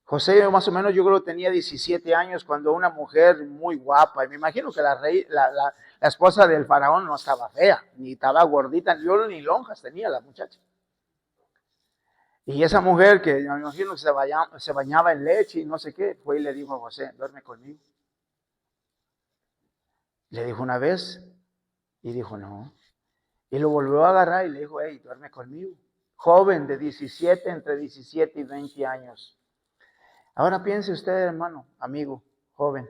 José más o menos yo creo que tenía 17 años cuando una mujer muy guapa, y me imagino que la esposa del faraón no estaba fea, ni estaba gordita, ni lonjas tenía la muchacha. Y esa mujer que me imagino que se bañaba en leche y no sé qué, fue y le dijo a José, duerme conmigo. Le dijo una vez y dijo no. Y lo volvió a agarrar y le dijo, hey, duerme conmigo. Joven de 17, entre 17 y 20 años. Ahora piense usted, hermano, amigo, joven.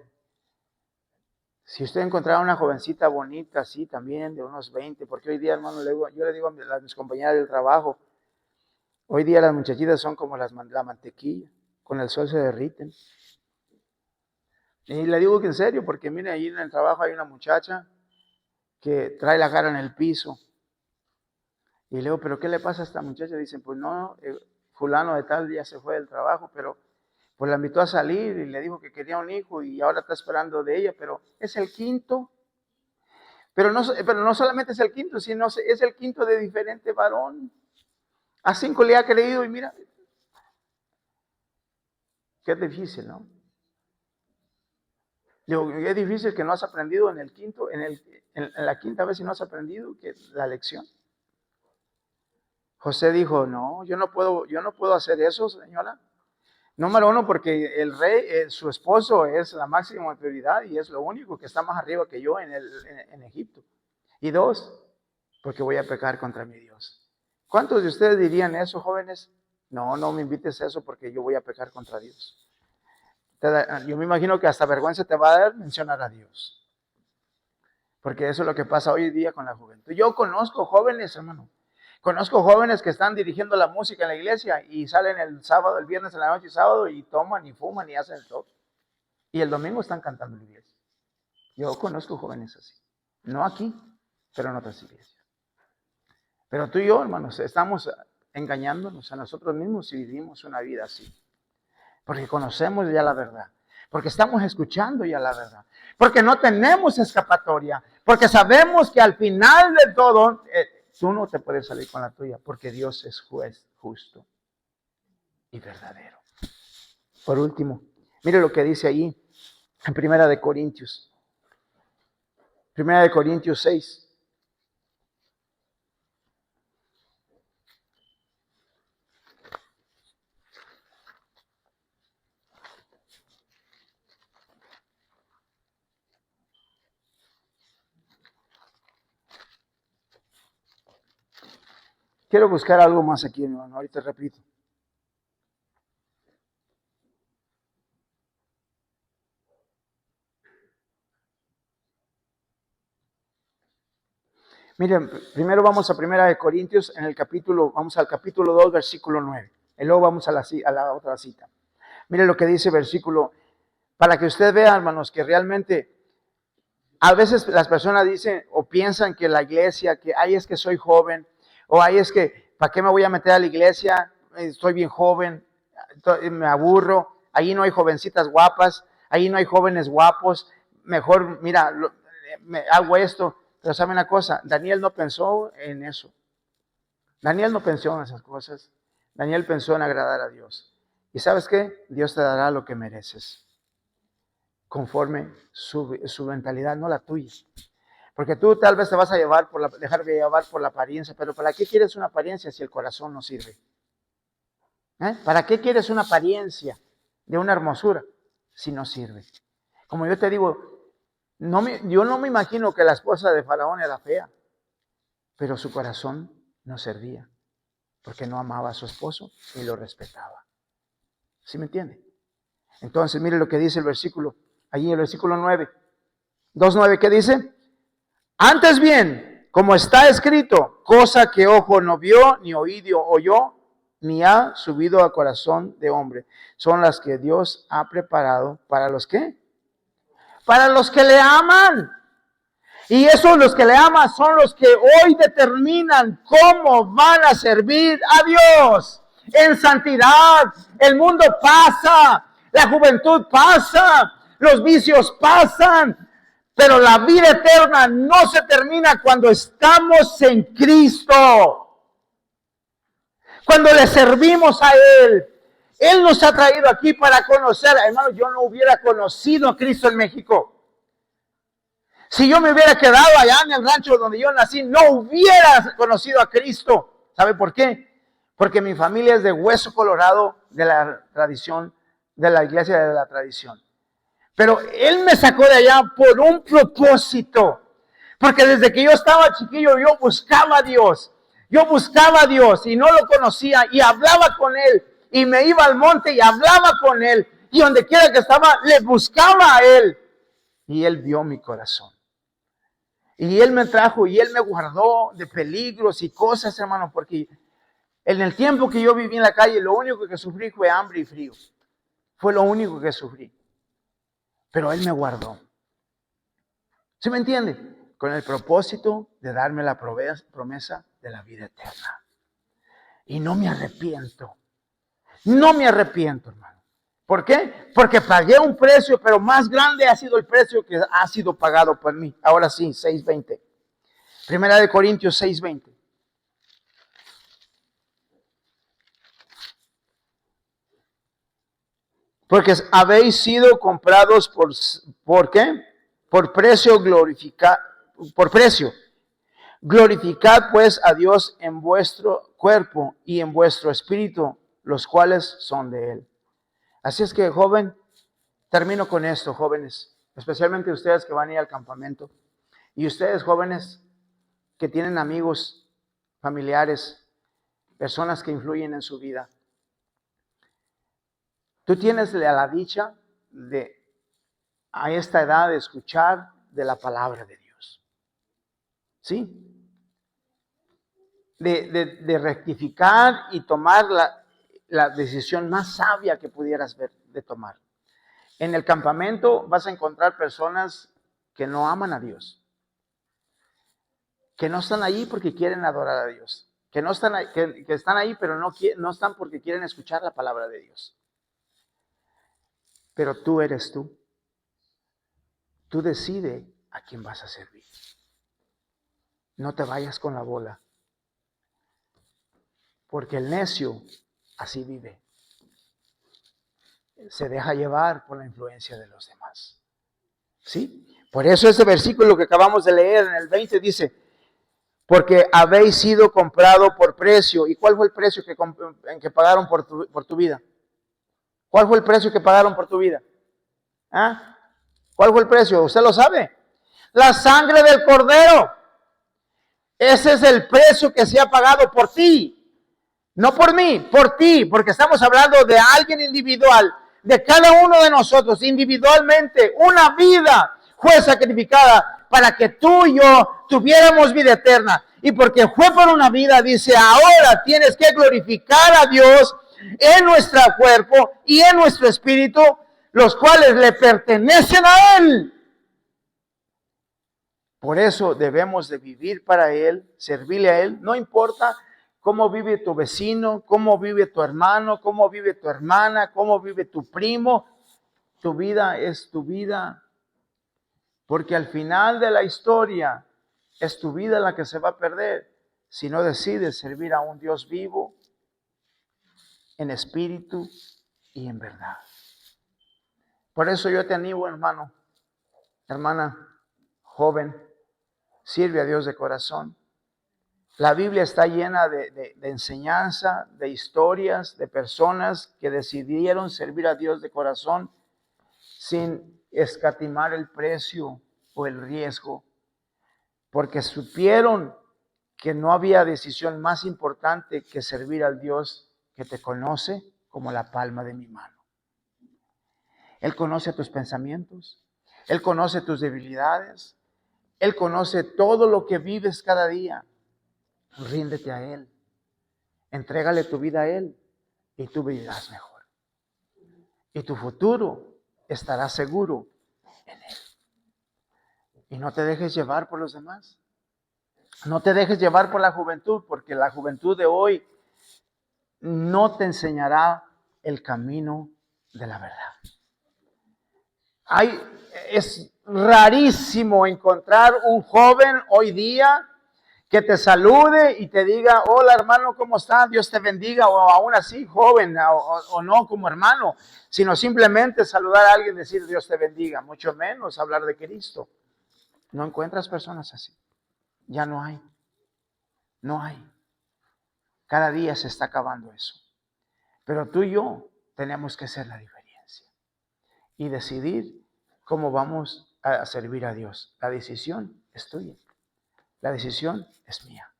Si usted encontrara una jovencita bonita, así también, de unos 20, porque hoy día, hermano, yo le digo a mis compañeras del trabajo, hoy día las muchachitas son como la mantequilla, con el sol se derriten. Y le digo que en serio, porque mire, ahí en el trabajo hay una muchacha que trae la cara en el piso. Y le digo, ¿pero qué le pasa a esta muchacha? Dicen, pues no, fulano de tal ya se fue del trabajo, pero pues la invitó a salir y le dijo que quería un hijo y ahora está esperando de ella, pero es el quinto. Pero no solamente es el quinto, sino es el quinto de diferente varón. A 5 le ha creído y mira, qué difícil, ¿no? Digo, es difícil que no has aprendido en el quinto, en la quinta vez y no has aprendido que la lección. José dijo, no, yo no puedo hacer eso, señora. Número uno, porque el rey, su esposo, es la máxima autoridad y es lo único que está más arriba que yo en Egipto. Y dos, porque voy a pecar contra mi Dios. ¿Cuántos de ustedes dirían eso, jóvenes? No, no me invites a eso porque yo voy a pecar contra Dios. Yo me imagino que hasta vergüenza te va a dar mencionar a Dios. Porque eso es lo que pasa hoy día con la juventud. Yo conozco jóvenes, hermano. Conozco jóvenes que están dirigiendo la música en la iglesia y salen el sábado, el viernes en la noche y sábado y toman y fuman y hacen todo. Y el domingo están cantando en la iglesia. Yo conozco jóvenes así. No aquí, pero en otras iglesias. Pero tú y yo, hermanos, estamos engañándonos a nosotros mismos y vivimos una vida así. Porque conocemos ya la verdad. Porque estamos escuchando ya la verdad. Porque no tenemos escapatoria. Porque sabemos que al final de todo, tú no te puedes salir con la tuya. Porque Dios es juez justo y verdadero. Por último, mire lo que dice ahí en Primera de Corintios. Primera de Corintios 6. Quiero buscar algo más aquí, hermano. Ahorita repito. Miren, primero vamos a Primera de Corintios, vamos al capítulo 2, versículo 9. Y luego vamos a la otra cita. Miren lo que dice versículo, para que usted vea, hermanos, que realmente a veces las personas dicen o piensan que la iglesia, que ahí es que soy joven, o ahí es que, ¿para qué me voy a meter a la iglesia? Estoy bien joven, me aburro, ahí no hay jovencitas guapas, ahí no hay jóvenes guapos, mejor, mira, hago esto. Pero ¿saben una cosa? Daniel no pensó en eso. Daniel no pensó en esas cosas. Daniel pensó en agradar a Dios. ¿Y sabes qué? Dios te dará lo que mereces. Conforme su mentalidad, no la tuya. Porque tú tal vez te vas a dejar de llevar por la apariencia, pero ¿para qué quieres una apariencia si el corazón no sirve? ¿Para qué quieres una apariencia de una hermosura si no sirve? Como yo te digo, yo no me imagino que la esposa de Faraón era fea, pero su corazón no servía, porque no amaba a su esposo y lo respetaba. ¿Sí me entiende? Entonces, mire lo que dice el versículo, allí en el versículo 9, 2:9, ¿qué dice? Antes bien, como está escrito, cosa que ojo no vio, ni oído oyó, ni ha subido a corazón de hombre, son las que Dios ha preparado para los que, para los que le aman. Y esos los que le aman son los que hoy determinan cómo van a servir a Dios en santidad. El mundo pasa, la juventud pasa, los vicios pasan, pero la vida eterna no se termina cuando estamos en Cristo. Cuando le servimos a Él. Él nos ha traído aquí para conocer. Hermano, yo no hubiera conocido a Cristo en México. Si yo me hubiera quedado allá en el rancho donde yo nací, no hubiera conocido a Cristo. ¿Sabe por qué? Porque mi familia es de hueso colorado de la tradición, de la iglesia de la tradición. Pero Él me sacó de allá por un propósito. Porque desde que yo estaba chiquillo, yo buscaba a Dios. Yo buscaba a Dios y no lo conocía y hablaba con Él. Y me iba al monte y hablaba con Él. Y donde quiera que estaba, le buscaba a Él. Y Él vio mi corazón. Y Él me trajo y Él me guardó de peligros y cosas, hermano, porque en el tiempo que yo viví en la calle, lo único que sufrí fue hambre y frío. Fue lo único que sufrí. Pero Él me guardó. ¿Sí me entiende? Con el propósito de darme la promesa de la vida eterna. Y no me arrepiento. No me arrepiento, hermano. ¿Por qué? Porque pagué un precio, pero más grande ha sido el precio que ha sido pagado por mí. Ahora sí, 6:20. Primera de Corintios 6:20. Porque habéis sido comprados ¿por qué? Por precio por precio. Glorificad pues a Dios en vuestro cuerpo y en vuestro espíritu, los cuales son de Él. Así es que, joven, termino con esto, jóvenes, especialmente ustedes que van a ir al campamento. Y ustedes, jóvenes, que tienen amigos, familiares, personas que influyen en su vida. Tú tienes la dicha de, a esta edad, de escuchar de la palabra de Dios. ¿Sí? De rectificar y tomar la decisión más sabia que pudieras ver de tomar. En el campamento vas a encontrar personas que no aman a Dios, que no están ahí porque quieren adorar a Dios, que no están ahí, que están ahí pero no están porque quieren escuchar la palabra de Dios. Pero tú eres tú. Tú decides a quién vas a servir. No te vayas con la bola. Porque el necio así vive. Se deja llevar por la influencia de los demás. ¿Sí? Por eso ese versículo que acabamos de leer en el 20 dice, porque habéis sido comprado por precio. ¿Y cuál fue el precio que pagaron por tu vida? ¿Cuál fue el precio que pagaron por tu vida? ¿Ah? ¿Cuál fue el precio? ¿Usted lo sabe? La sangre del cordero. Ese es el precio que se ha pagado por ti. No por mí, por ti, porque estamos hablando de alguien individual, de cada uno de nosotros individualmente. Una vida fue sacrificada para que tú y yo tuviéramos vida eterna. Y porque fue por una vida, dice, ahora tienes que glorificar a Dios en nuestro cuerpo y en nuestro espíritu, los cuales le pertenecen a Él. Por eso debemos de vivir para Él, servirle a Él, no importa cómo vive tu vecino, cómo vive tu hermano, cómo vive tu hermana, cómo vive tu primo. Tu vida es tu vida. Porque al final de la historia es tu vida la que se va a perder si no decides servir a un Dios vivo en espíritu y en verdad. Por eso yo te animo, hermano, hermana, joven, sirve a Dios de corazón. La Biblia está llena de enseñanza, de historias, de personas que decidieron servir a Dios de corazón sin escatimar el precio o el riesgo, porque supieron que no había decisión más importante que servir al Dios que te conoce como la palma de mi mano. Él conoce tus pensamientos, Él conoce tus debilidades, Él conoce todo lo que vives cada día. Ríndete a Él, entrégale tu vida a Él y tú vivirás mejor. Y tu futuro estará seguro en Él. Y no te dejes llevar por los demás. No te dejes llevar por la juventud, porque la juventud de hoy no te enseñará el camino de la verdad. Es rarísimo encontrar un joven hoy día que te salude y te diga, hola hermano, ¿cómo estás? Dios te bendiga, o aún así joven, o no como hermano, sino simplemente saludar a alguien y decir Dios te bendiga, mucho menos hablar de Cristo. No encuentras personas así, ya no hay, no hay. Cada día se está acabando eso. Pero tú y yo tenemos que hacer la diferencia y decidir cómo vamos a servir a Dios. La decisión es tuya. La decisión es mía.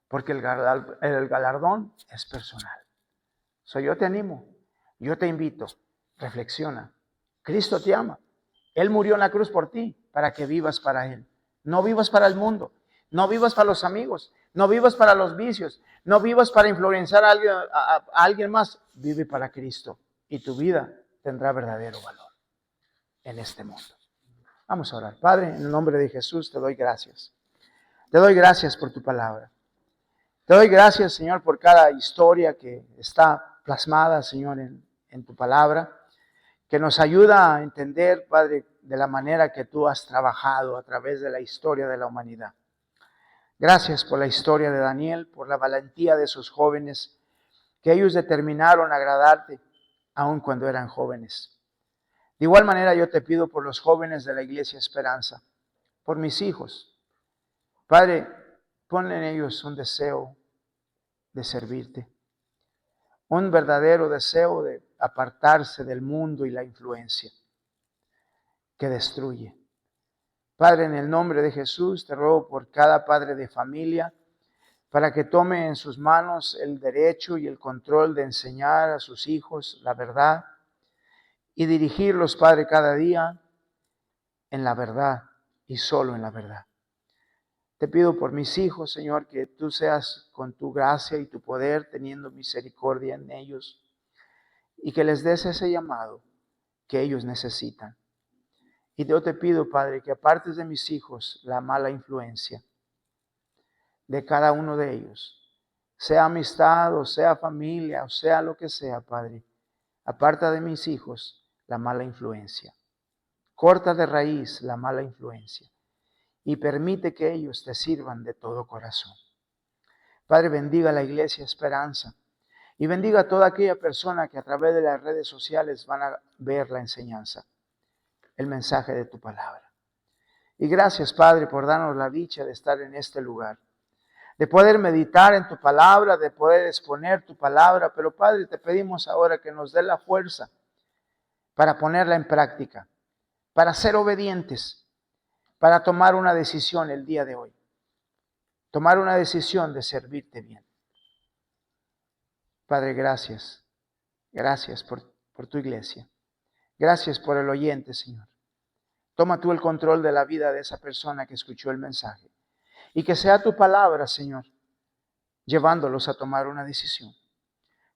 Porque el galardón es personal. Yo te animo, yo te invito, reflexiona. Cristo te ama. Él murió en la cruz por ti para que vivas para Él. No vivas para el mundo. No vivas para los amigos. No vivas para los vicios. No vivas para influenciar a alguien más. Vive para Cristo y tu vida tendrá verdadero valor en este mundo. Vamos a orar. Padre, en el nombre de Jesús te doy gracias. Te doy gracias por tu palabra. Te doy gracias, Señor, por cada historia que está plasmada, Señor, en tu palabra, que nos ayuda a entender, Padre, de la manera que tú has trabajado a través de la historia de la humanidad. Gracias por la historia de Daniel, por la valentía de esos jóvenes, que ellos determinaron agradarte, aun cuando eran jóvenes. De igual manera yo te pido por los jóvenes de la Iglesia Esperanza, por mis hijos. Padre, pon en ellos un deseo de servirte, un verdadero deseo de apartarse del mundo y la influencia que destruye. Padre, en el nombre de Jesús te ruego por cada padre de familia para que tome en sus manos el derecho y el control de enseñar a sus hijos la verdad y dirigirlos, Padre, cada día en la verdad y solo en la verdad. Te pido por mis hijos, Señor, que tú seas con tu gracia y tu poder teniendo misericordia en ellos y que les des ese llamado que ellos necesitan. Y yo te pido, Padre, que apartes de mis hijos la mala influencia de cada uno de ellos, sea amistad o sea familia o sea lo que sea, Padre. Aparta de mis hijos la mala influencia. Corta de raíz la mala influencia y permite que ellos te sirvan de todo corazón. Padre, bendiga la Iglesia Esperanza y bendiga a toda aquella persona que a través de las redes sociales van a ver la enseñanza, el mensaje de tu palabra. Y gracias, Padre, por darnos la dicha de estar en este lugar, de poder meditar en tu palabra, de poder exponer tu palabra. Pero, Padre, te pedimos ahora que nos dé la fuerza para ponerla en práctica, para ser obedientes, para tomar una decisión el día de hoy. Tomar una decisión de servirte bien. Padre, gracias. Gracias por tu iglesia. Gracias por el oyente, Señor. Toma tú el control de la vida de esa persona que escuchó el mensaje. Y que sea tu palabra, Señor, llevándolos a tomar una decisión.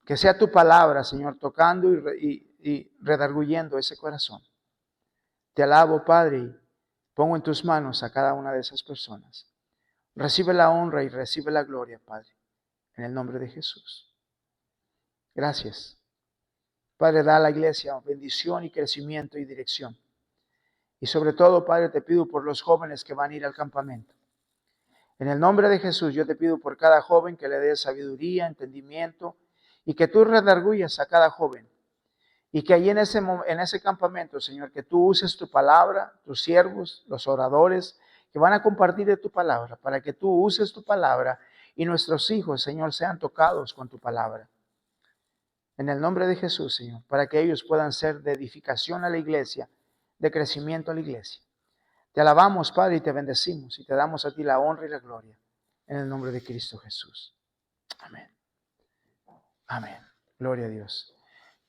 Que sea tu palabra, Señor, tocando y redarguyendo ese corazón. Te alabo, Padre, y pongo en tus manos a cada una de esas personas. Recibe la honra y recibe la gloria, Padre, en el nombre de Jesús. Gracias. Padre, da a la iglesia bendición y crecimiento y dirección. Y sobre todo, Padre, te pido por los jóvenes que van a ir al campamento. En el nombre de Jesús, yo te pido por cada joven que le des sabiduría, entendimiento, y que tú redarguyas a cada joven. Y que allí en ese campamento, Señor, que tú uses tu palabra, tus siervos, los oradores, que van a compartir de tu palabra, para que tú uses tu palabra y nuestros hijos, Señor, sean tocados con tu palabra. En el nombre de Jesús, Señor, para que ellos puedan ser de edificación a la iglesia, de crecimiento a la iglesia. Te alabamos, Padre, y te bendecimos y te damos a ti la honra y la gloria. En el nombre de Cristo Jesús. Amén. Amén. Gloria a Dios.